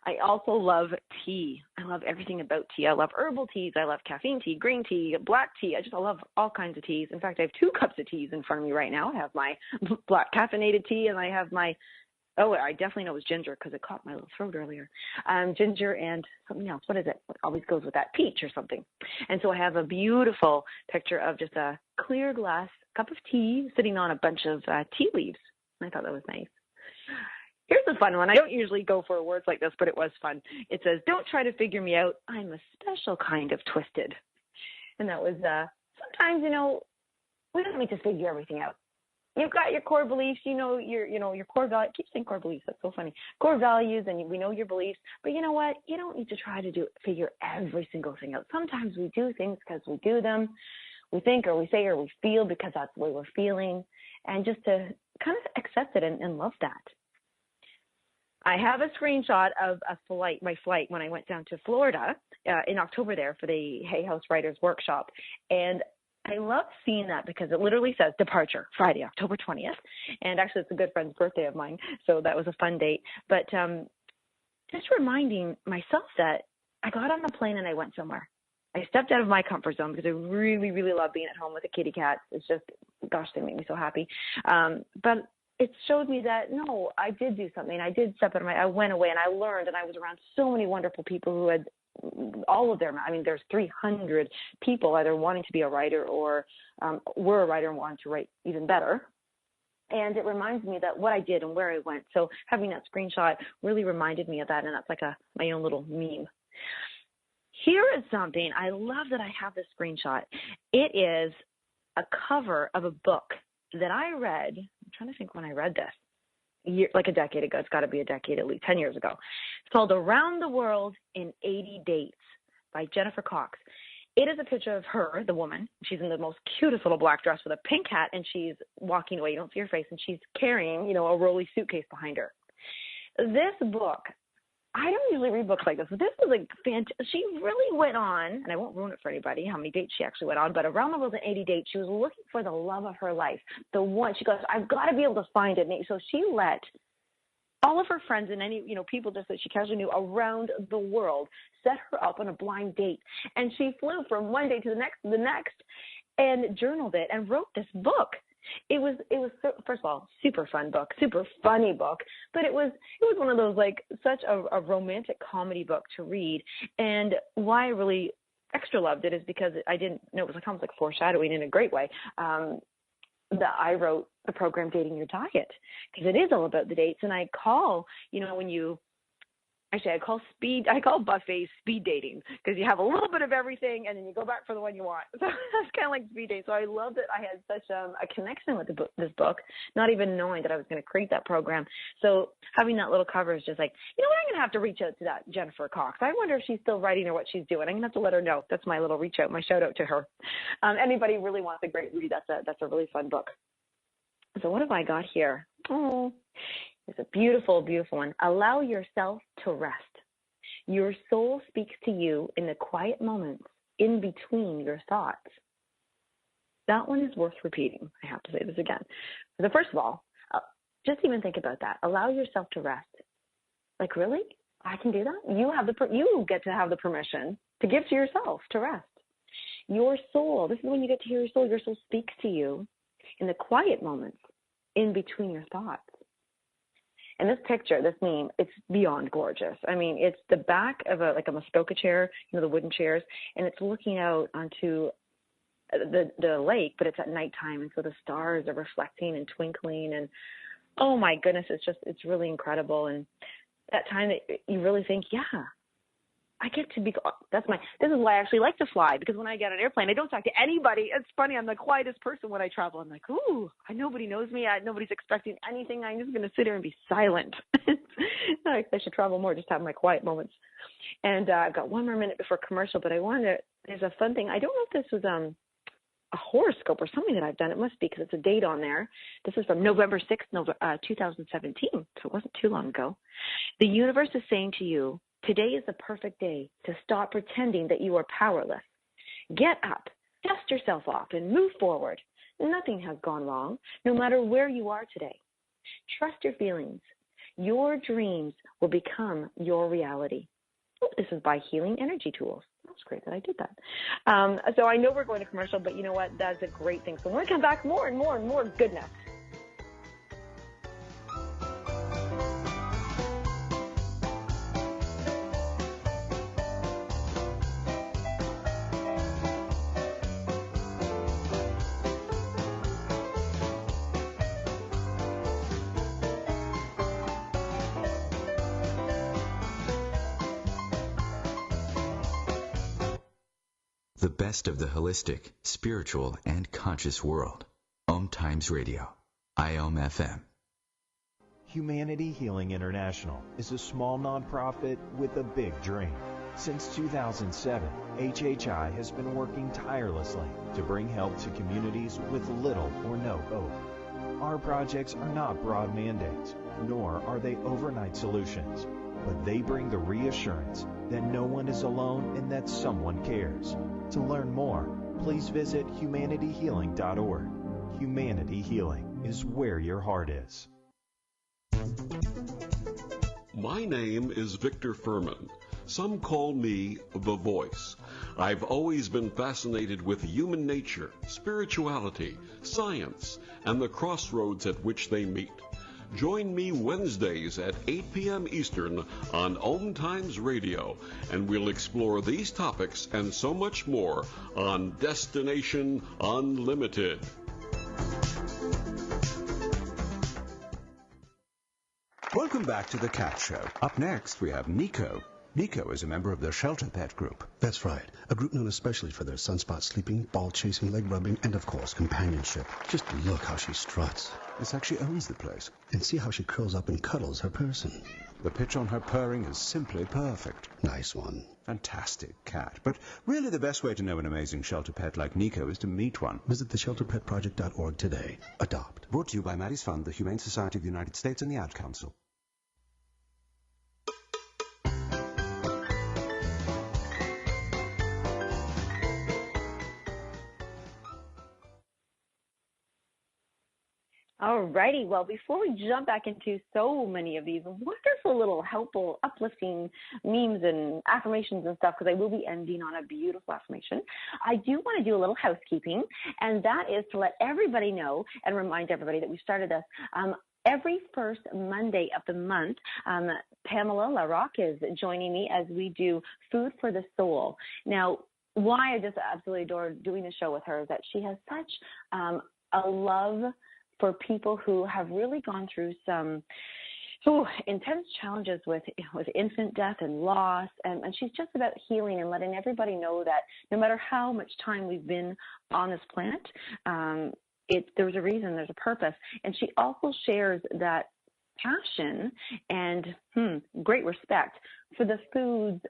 I also love tea. I love everything about tea. I love herbal teas. I love caffeine tea, green tea, black tea. I love all kinds of teas. In fact, I have 2 cups of teas in front of me right now. I have my black caffeinated tea, and I have my, I definitely know it was ginger because it caught my little throat earlier. Ginger and something else. What is it? What always goes with that? Peach or something. And so I have a beautiful picture of just a clear glass cup of tea sitting on a bunch of tea leaves. I thought that was nice. Here's a fun one. I don't usually go for words like this, but it was fun. It says, don't try to figure me out. I'm a special kind of twisted. And that was, sometimes, we don't need to figure everything out. You've got your core beliefs, your core values. I keep saying core beliefs. That's so funny. Core values, and we know your beliefs. But you know what? You don't need to try to figure every single thing out. Sometimes we do things because we do them. We think or we say or we feel because that's the way we're feeling. And just to kind of accept it and love that. I have a screenshot of my flight when I went down to Florida in October there for the Hay House Writers Workshop. And I love seeing that because it literally says departure Friday, October 20th. And actually, it's a good friend's birthday of mine, so that was a fun date. But just reminding myself that I got on the plane and I went somewhere. I stepped out of my comfort zone because I really, really love being at home with the kitty cats. It's just, gosh, they make me so happy. But it showed me that, no, I did do something. I did step out of I went away and I learned, and I was around so many wonderful people who had all of there's 300 people either wanting to be a writer or were a writer and wanted to write even better. And it reminds me that what I did and where I went. So having that screenshot really reminded me of that, and that's like my own little meme. Here is something. I love that I have this screenshot. It is a cover of a book that I read. I'm trying to think when I read this. Like a decade ago. It's got to be a decade, at least 10 years ago. It's called Around the World in 80 Dates by Jennifer Cox. It is a picture of her, the woman. She's in the most cutest little black dress with a pink hat, and she's walking away. You don't see her face, and she's carrying, a rolly suitcase behind her. This book, I don't usually read books like this, but this was like fantastic. She really went on, and I won't ruin it for anybody how many dates she actually went on, but Around the World in 80 Dates, she was looking for the love of her life, the one. She goes, I've got to be able to find it. So she let all of her friends and any, people just that she casually knew around the world set her up on a blind date. And she flew from one day to the next, and journaled it and wrote this book. First of all, super fun book, super funny book, but it was one of those, like, such a romantic comedy book to read. And why I really extra loved it is because I didn't know it was almost like foreshadowing in a great way. That I wrote the program Dating Your Diet, because it is all about the dates. And I call, I call buffet speed dating, because you have a little bit of everything and then you go back for the one you want. So that's kind of like speed dating. So I love that I had such a connection with this book, not even knowing that I was going to create that program. So having that little cover is just like, I'm going to have to reach out to that Jennifer Cox. I wonder if she's still writing or what she's doing. I'm going to have to let her know. That's my little reach out, my shout out to her. Anybody really wants a great read, that's a really fun book. So what have I got here? Oh, it's a beautiful, beautiful one. Allow yourself to rest. Your soul speaks to you in the quiet moments in between your thoughts. That one is worth repeating. I have to say this again. So first of all, just even think about that. Allow yourself to rest. Like, really? I can do that? You get to have the permission to give to yourself to rest. Your soul, this is when you get to hear your soul. Your soul speaks to you in the quiet moments in between your thoughts. And this picture, this meme, it's beyond gorgeous. I mean, it's the back of a Muskoka chair, the wooden chairs, and it's looking out onto the lake, but it's at nighttime, and so the stars are reflecting and twinkling, and oh my goodness, it's really incredible. And that time that you really think, yeah, I get to be, this is why I actually like to fly, because when I get on an airplane, I don't talk to anybody. It's funny, I'm the quietest person when I travel. I'm like, ooh, nobody knows me. Nobody's expecting anything. I'm just going to sit here and be silent. I should travel more, just have my quiet moments. And I've got one more minute before commercial, but there's a fun thing. I don't know if this was a horoscope or something that I've done. It must be, because it's a date on there. This is from November 6th, 2017, so it wasn't too long ago. The universe is saying to you, today is the perfect day to stop pretending that you are powerless. Get up, dust yourself off, and move forward. Nothing has gone wrong, no matter where you are today. Trust your feelings. Your dreams will become your reality. Oh, this is by Healing Energy Tools. That's great that I did that. So I know we're going to commercial, but you know what? That's a great thing. So when we come back, more and more and more goodness. The best of the holistic, spiritual, and conscious world. OMTimes Radio. IOM-FM. Humanity Healing International is a small nonprofit with a big dream. Since 2007, HHI has been working tirelessly to bring help to communities with little or no hope. Our projects are not broad mandates, nor are they overnight solutions, but they bring the reassurance that no one is alone and that someone cares. To learn more, please visit humanityhealing.org. Humanity Healing is where your heart is. My name is Victor Furman. Some call me the Voice. I've always been fascinated with human nature, spirituality, science, and the crossroads at which they meet. Join me Wednesdays at 8 p.m. Eastern on OMTimes Radio, and we'll explore these topics and so much more on Destination Unlimited. Welcome back to the Cat Show. Up next, we have Nico. Nico is a member of the Shelter Pet Group. That's right. A group known especially for their sunspot sleeping, ball chasing, leg rubbing, and of course, companionship. Just look how she struts. It's like she owns the place. And see how she curls up and cuddles her person. The pitch on her purring is simply perfect. Nice one. Fantastic cat. But really the best way to know an amazing shelter pet like Nico is to meet one. Visit theshelterpetproject.org today. Adopt. Brought to you by Maddie's Fund, the Humane Society of the United States, and the Ad Council. Alrighty, well, before we jump back into so many of these wonderful little helpful, uplifting memes and affirmations and stuff, because I will be ending on a beautiful affirmation, I do want to do a little housekeeping, and that is to let everybody know and remind everybody that we started this every first Monday of the month. Pamela LaRocque is joining me as we do Food for the Soul. Now, why I just absolutely adore doing the show with her is that she has such a love for people who have really gone through some intense challenges with infant death and loss, and she's just about healing and letting everybody know that no matter how much time we've been on this planet, there's a reason, there's a purpose. And she also shares that passion and great respect for the foods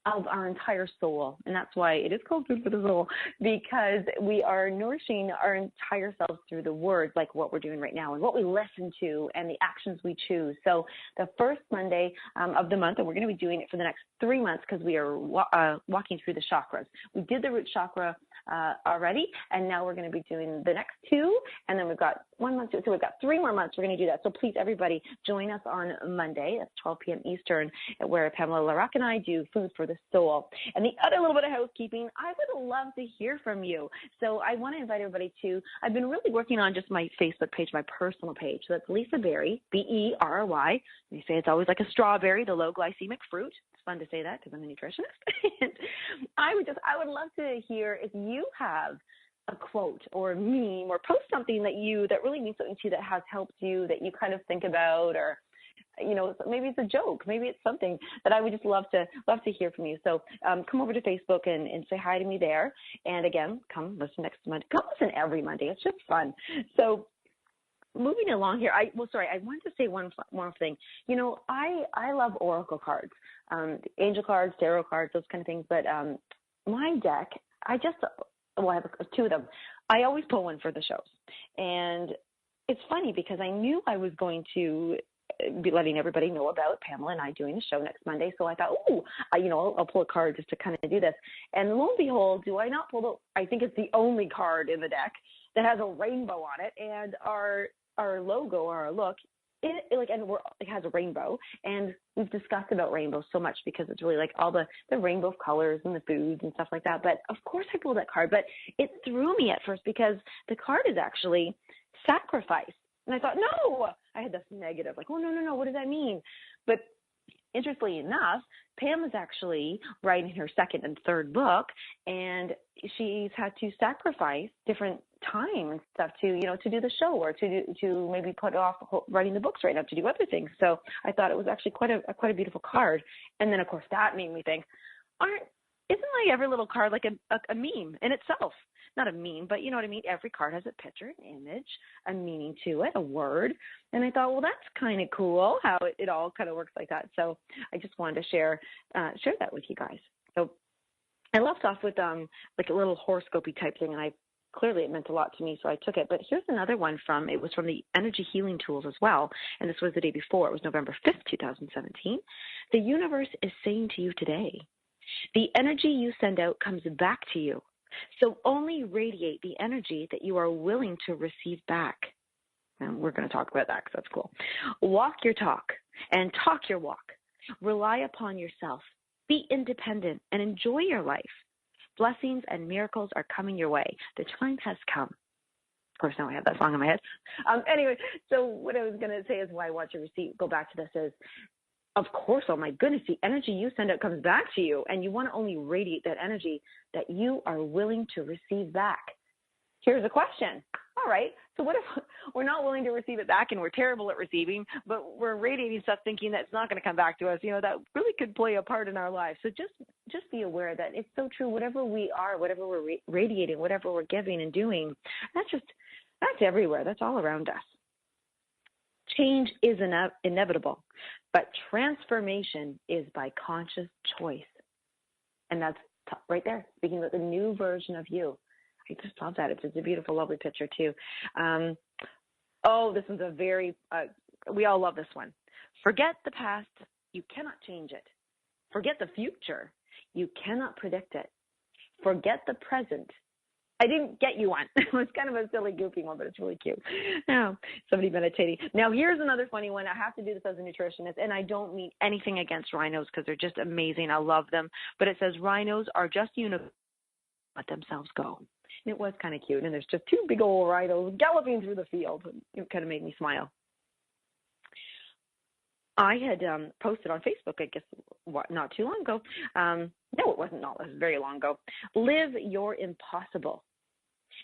of our entire soul. And that's why it is called Food for the Soul, because we are nourishing our entire selves through the words, like what we're doing right now and what we listen to and the actions we choose. So the first Monday of the month, and we're going to be doing it for the next 3 months because we are walking through the chakras. We did the root chakra already, and now we're going to be doing the next 2, and then we've got 1 month, so we've got 3 more months we're going to do that. So please, everybody, join us on Monday at 12 p.m. Eastern, where Pamela LaRocque and I do Food for the Soul. And the other little bit of housekeeping, I would love to hear from you. So I want to invite everybody to, I've been really working on just my Facebook page, my personal page. So that's Lisa Berry, B-E-R-R-Y. They say it's always like a strawberry, the low glycemic fruit. It's fun to say that because I'm a nutritionist. And I would love to hear if you have a quote or a meme or post something that really means something to you, that has helped you, that you kind of think about, or maybe it's a joke, maybe it's something that I would just love to hear from you. So come over to Facebook and say hi to me there. And again, come listen next Monday. Come listen every Monday. It's just fun. So moving along here, I wanted to say one more thing. I love oracle cards, angel cards, tarot cards, those kind of things. But my deck, I have 2 of them. I always pull one for the shows. And it's funny because I knew I was going to be letting everybody know about Pamela and I doing the show next Monday. So I thought, I'll pull a card just to kind of do this. And lo and behold, do I not pull I think it's the only card in the deck that has a rainbow on it. And our logo, or our look, it has a rainbow. And we've discussed about rainbows so much because it's really like all the rainbow of colors and the foods and stuff like that. But of course I pulled that card, but it threw me at first because the card is actually sacrifice. And I thought, no, I had this negative, like, oh, no, what does that mean? But interestingly enough, Pam is actually writing her 2nd and 3rd book, and she's had to sacrifice different time and stuff to do the show, or to maybe put off writing the books right now to do other things. So I thought it was actually quite a beautiful card. And then, of course, that made me think, isn't like every little card like a meme in itself? Not a meme, but you know what I mean? Every card has a picture, an image, a meaning to it, a word. And I thought, well, that's kind of cool how it all kind of works like that. So I just wanted to share that with you guys. So I left off with like a little horoscope-y type thing, and clearly it meant a lot to me, so I took it. But here's another one it was from the Energy Healing Tools as well, and this was the day before. It was November 5th, 2017. The universe is saying to you today, the energy you send out comes back to you. So only radiate the energy that you are willing to receive back. And we're going to talk about that because that's cool. Walk your talk and talk your walk. Rely upon yourself. Be independent and enjoy your life. Blessings and miracles are coming your way. The time has come. Of course, now I have that song in my head. Anyway, so what I was going to say is why I want to go back to this is, of course, oh my goodness, the energy you send out comes back to you, and you want to only radiate that energy that you are willing to receive back. Here's a question. All right, so what if we're not willing to receive it back and we're terrible at receiving, but we're radiating stuff thinking that it's not going to come back to us? That really could play a part in our lives. So just be aware that it's so true. Whatever we are, whatever we're radiating, whatever we're giving and doing, that's everywhere. That's all around us. Change is inevitable, but transformation is by conscious choice. And that's right there, speaking about the new version of you. I just love that. It's a beautiful, lovely picture, too. This one's we all love this one. Forget the past. You cannot change it. Forget the future. You cannot predict it. Forget the present. I didn't get you one. It was kind of a silly, goofy one, but it's really cute. Now, somebody meditating. Now, here's another funny one. I have to do this as a nutritionist, and I don't mean anything against rhinos because they're just amazing. I love them. But it says rhinos are just unicorns. Let themselves go. And it was kind of cute. And there's just two big old rhinos galloping through the field. It kind of made me smile. I had posted on Facebook, I guess, not too long ago. No, it wasn't. It was very long ago. Live your impossible,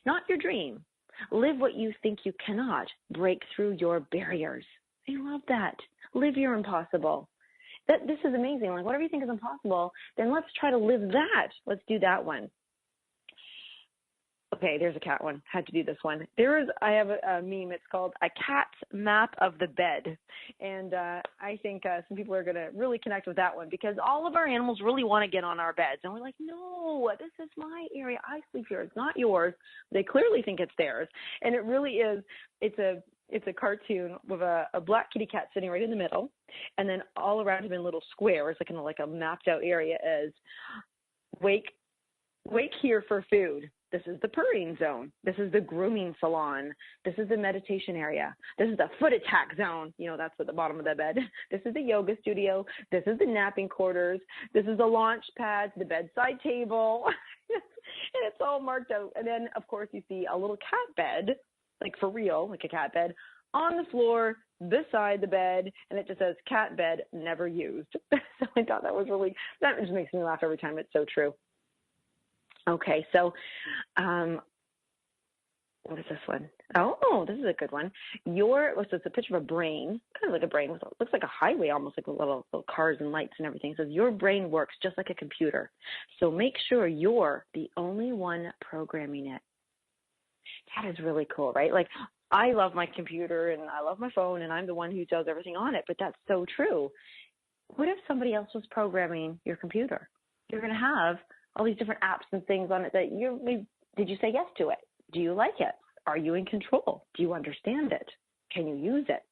not your dream. Live what you think you cannot. Break through your barriers. I love that. Live your impossible. This is amazing. Like, whatever you think is impossible, then let's try to live that. Let's do that one. Okay, there's a cat one. Had to do this one. I have a meme. It's called A Cat's Map of the Bed. And I think some people are going to really connect with that one because all of our animals really want to get on our beds. And we're like, no, this is my area. I sleep here. It's not yours. They clearly think it's theirs. And it really is. It's a cartoon with a black kitty cat sitting right in the middle. And then all around him in little squares, like a mapped out area is wake here for food. This is the purring zone. This is the grooming salon. This is the meditation area. This is the foot attack zone. That's at the bottom of the bed. This is the yoga studio. This is the napping quarters. This is the launch pads, the bedside table. And it's all marked out. And then, of course, you see a little cat bed, like for real, like a cat bed, on the floor beside the bed. And it just says cat bed never used. So I thought that just makes me laugh every time. It's so true. Okay, so what is this one? Oh, this is a good one. It's a picture of a brain, kind of like a brain. Looks like a highway, almost like little cars and lights and everything. It says your brain works just like a computer. So make sure you're the only one programming it. That is really cool, right? Like, I love my computer and I love my phone and I'm the one who does everything on it, but that's so true. What if somebody else was programming your computer? You're going to have all these different apps and things on it that did you say yes to it? Do you like it? Are you in control? Do you understand it? Can you use it?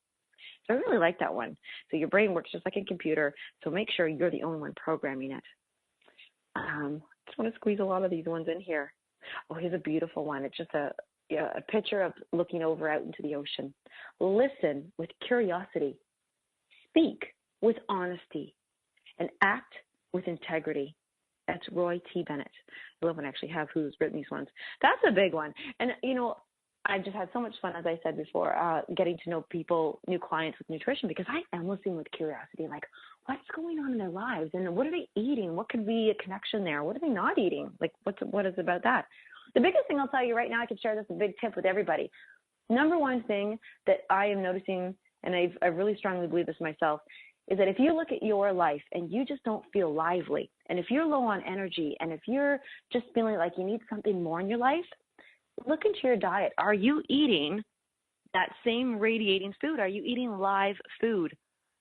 So I really like that one. So your brain works just like a computer. So make sure you're the only one programming it. Just want to squeeze a lot of these ones in here. Oh, here's a beautiful one. It's just a picture of looking over out into the ocean. Listen with curiosity. Speak with honesty. And act with integrity. That's Roy T. Bennett. I love when I actually have who's written these ones. That's a big one. And, I've just had so much fun, as I said before, getting to know people, new clients with nutrition, because I am listening with curiosity, like, what's going on in their lives? And what are they eating? What could be a connection there? What are they not eating? Like, what is about that? The biggest thing I'll tell you right now, I can share this, a big tip with everybody. Number one thing that I am noticing, and I really strongly believe this myself, is that if you look at your life and you just don't feel lively, and if you're low on energy, and if you're just feeling like you need something more in your life, look into your diet. Are you eating that same radiating food? Are you eating live food?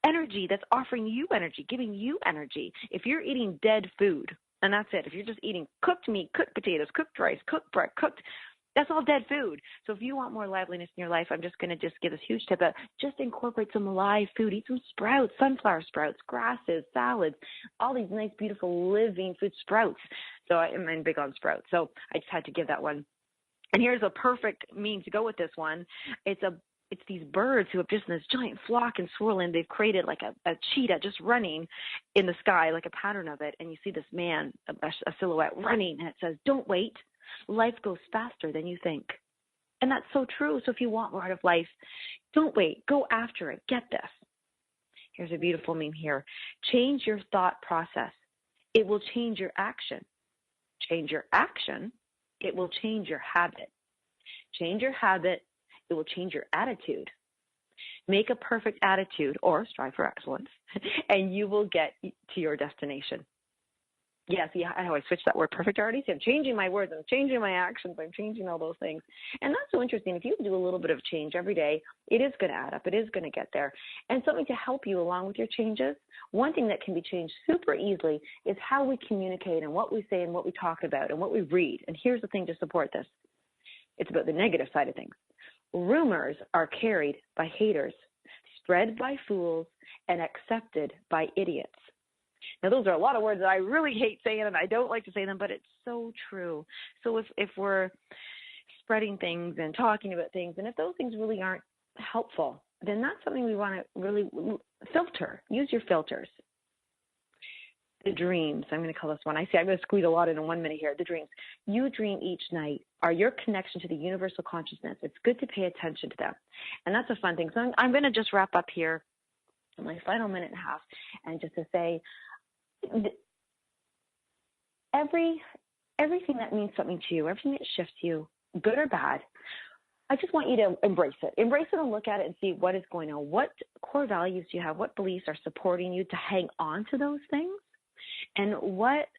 Energy that's offering you energy, giving you energy. If you're eating dead food, and that's it, if you're just eating cooked meat, cooked potatoes, cooked rice, cooked bread, that's all dead food. So if you want more liveliness in your life, I'm just going to give this huge tip out. Just incorporate some live food. Eat some sprouts, sunflower sprouts, grasses, salads, all these nice, beautiful, living food sprouts. So I'm big on sprouts. So I just had to give that one. And here's a perfect meme to go with this one. It's these birds who have just in this giant flock and swirling. They've created like a cheetah just running in the sky, like a pattern of it. And you see this man, a silhouette running, and it says, "Don't wait. Life goes faster than you think." And that's so true. So if you want more out of life, don't wait. Go after it. Get this. Here's a beautiful meme here. Change your thought process. It will change your action. Change your action. It will change your habit. Change your habit. It will change your attitude. Make a perfect attitude, or strive for excellence, and you will get to your destination. Yes, yeah, I always switch that word perfect already. So I'm changing my words, I'm changing my actions, I'm changing all those things. And that's so interesting. If you do a little bit of change every day, it is going to add up. It is going to get there. And something to help you along with your changes, one thing that can be changed super easily is how we communicate and what we say and what we talk about and what we read. And here's the thing to support this. It's about the negative side of things. Rumors are carried by haters, spread by fools, and accepted by idiots. Now, those are a lot of words that I really hate saying, and I don't like to say them, but it's so true. So if we're spreading things and talking about things, and if those things really aren't helpful, then that's something we want to really filter. Use your filters. The dreams, I'm going to call this one. I see I'm going to squeeze a lot in 1 minute here. The dreams. You dream each night are your connection to the universal consciousness. It's good to pay attention to them. And that's a fun thing. So I'm going to just wrap up here in my final minute and a half, and just to say, everything that means something to you, everything that shifts you, good or bad, I just want you to embrace it. Embrace it and look at it and see what is going on. What core values do you have? What beliefs are supporting you to hang on to those things? And what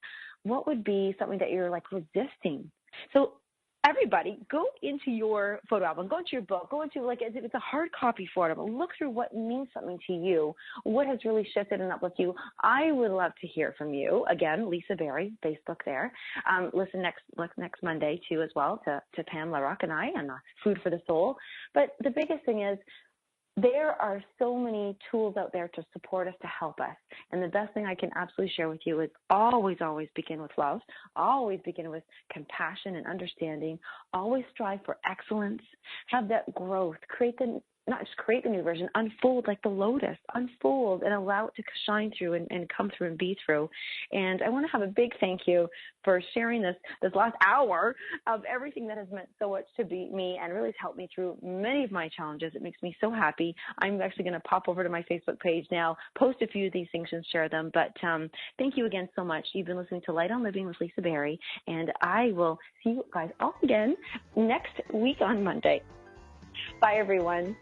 would be something that you're like resisting? So everybody, go into your photo album, go into your book, go into, like, it's a hard copy for them. Look through what means something to you, what has really shifted and uplifted you. I would love to hear from you. Again, Lisa Berry, Facebook there. Listen next Monday too as well to Pam LaRock and I on Food for the Soul. But the biggest thing is, there are so many tools out there to support us, to help us. And the best thing I can absolutely share with you is always, always begin with love. Always begin with compassion and understanding. Always strive for excellence. Have that growth. Not just create the new version, unfold like the lotus. Unfold and allow it to shine through and come through and be through. And I want to have a big thank you for sharing this last hour of everything that has meant so much to me and really has helped me through many of my challenges. It makes me so happy. I'm actually going to pop over to my Facebook page now, post a few of these things and share them. But thank you again so much. You've been listening to Light on Living with Lisa Berry, and I will see you guys all again next week on Monday. Bye, everyone.